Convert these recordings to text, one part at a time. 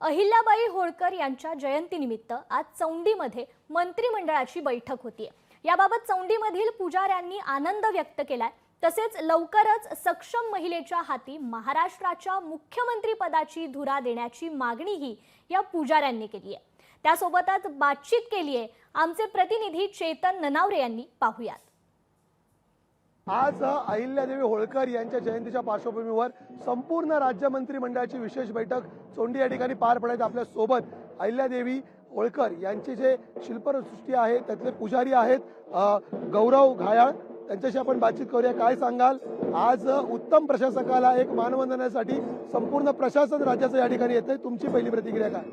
अहिल्याबाई होळकर यांच्या जयंतीनिमित्त आज चौंडीमध्ये मंत्रिमंडळाची बैठक होतीये। याबाबत चौंडीमधील पुजाऱ्यांनी आनंद व्यक्त केलाय। तसेच लवकरच सक्षम महिलेच्या हाती महाराष्ट्राच्या मुख्यमंत्री पदाची धुरा देण्याची मागणीही या पुजाऱ्यांनी केली आहे। त्यासोबतच बातचीत केली आहे आमचे प्रतिनिधी चेतन ननावरे यांनी। पाहूयात। आज अहिल्यादेवी होळकर यांच्या जयंतीच्या पार्श्वभूमीवर संपूर्ण राज्य मंत्रिमंडळाची विशेष बैठक चोंडी या ठिकाणी पार पडत आहे। आपल्या सोबत अहिल्यादेवी होळकर यांचे जे शिल्पसृष्टी आहे त्यातले पुजारी आहेत गौरव घायाळ, त्यांच्याशी आपण बातचीत करूया। काय सांगाल, आज उत्तम प्रशासकाला एक मानवंदनेसाठी संपूर्ण प्रशासन राज्याचं या ठिकाणी येतंय, तुमची पहिली प्रतिक्रिया काय?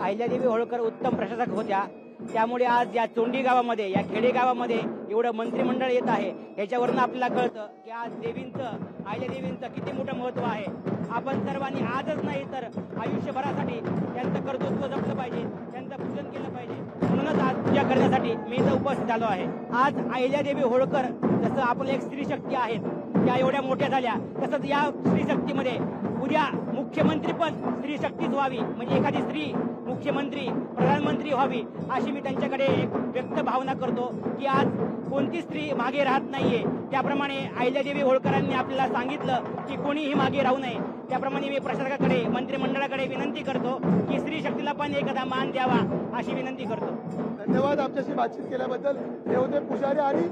अहिल्यादेवी होळकर उत्तम प्रशासक होत्या, त्यामुळे आज या चोंडी गावामध्ये, या खेडेगावामध्ये एवढं मंत्रिमंडळ येत आहे। याच्यावरून आपल्याला कळतं की आज देवींचं, अहिल्यादेवींचं किती मोठं महत्त्व आहे। आपण सर्वांनी आजच नाही तर आयुष्यभरासाठी त्यांचं कर्तृत्व जपलं पाहिजे, त्यांचं पूजन केलं पाहिजे। म्हणूनच आज पूजा करण्यासाठी मी इथं उपस्थित झालो आहे। आज अहिल्यादेवी होळकर जसं आपलं एक स्त्री शक्ती आहेत, त्या एवढ्या मोठ्या झाल्या, तसंच या स्त्री शक्तीमध्ये उद्या मुख्यमंत्री पण स्त्री शक्तीच व्हावी, म्हणजे एखादी स्त्री मुख्यमंत्री, प्रधानमंत्री व्हावी, अशी मी त्यांच्याकडे एक व्यक्त भावना करतो की आज कोणती स्त्री मागे राहत नाहीये। त्याप्रमाणे अहिल्यादेवी होळकरांनी आपल्याला सांगितलं की कोणीही मागे राहू नये। त्याप्रमाणे मी प्रशासकाकडे, मंत्रिमंडळाकडे विनंती करतो की स्त्री शक्तीला पण एखादा मान द्यावा, अशी विनंती करतो। धन्यवाद आमच्याशी बातचीत केल्याबद्दल। हे होते पुजारी आणि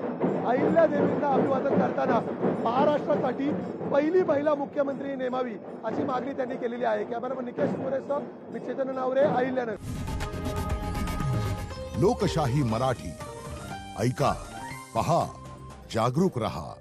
अहिल्यादेवींना अभिवादन करताना महाराष्ट्रासाठी पहिली महिला मुख्यमंत्री नेमावी अशी मागणी त्यांनी केलेली आहे। कॅमेरामन निकेश मोरेसह मी चेतन ननावरे, अहिल्यानगर। लोकशाही मराठी ऐका, पहा, जागरूक रहा।